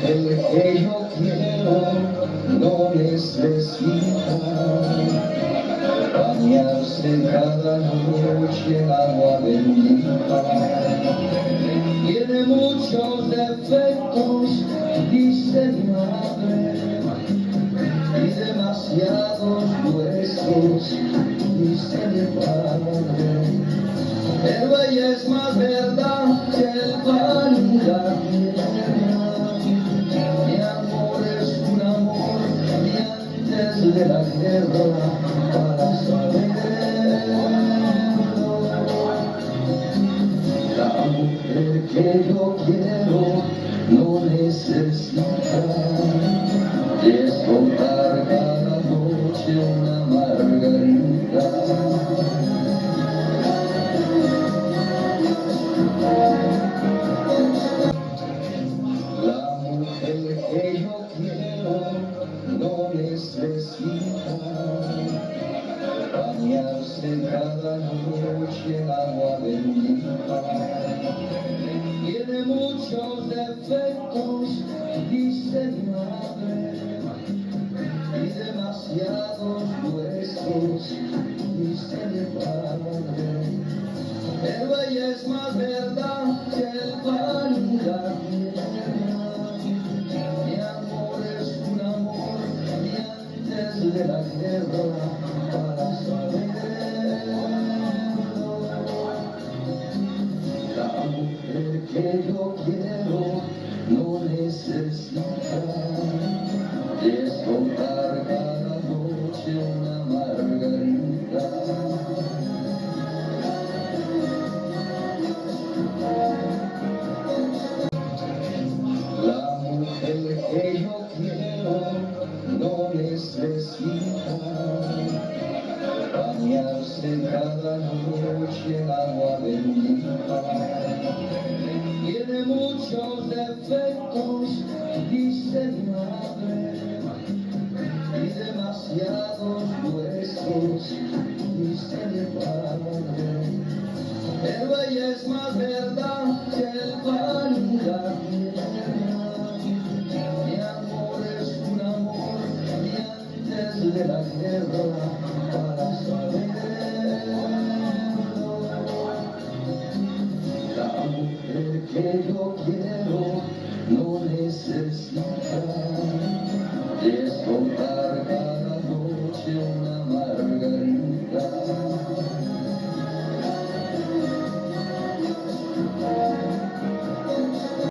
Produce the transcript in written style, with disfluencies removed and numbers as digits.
mujer que yo quiero no necesita bañarse cada noche en agua bendita. Tiene muchos defectos, dice mi madre, y demasiados huesos, dice mi padre. Pero ella es más verdad que el pan y la tierra. Mi amor es un amor de antes de la guerra, para saberlo. La mujer que yo quiero no necesita descontar cada noche una margarita. La mujer que yo quiero no necesita bañarse cada noche en agua bendita. Tiene muchos defectos, dice mi madre, y demasiados huesos, dice mi padre. Pero ella es más verdad que el pan y la tierra. Mi amor es un amor de antes de la guerra, para saberlo. La mujer que yo quiero no necesita descontar cada noche una margarita. La mujer que yo quiero no necesita bañarse cada noche en agua bendita. Tiene muchos defectos, dice mi madre, y demasiados huesos, dice mi padre. Pero ella es más verdad que el pan y la tierra. Mi amor es un amor de antes de la guerra, para saberlo. La mujer que yo quiero no necesita descontar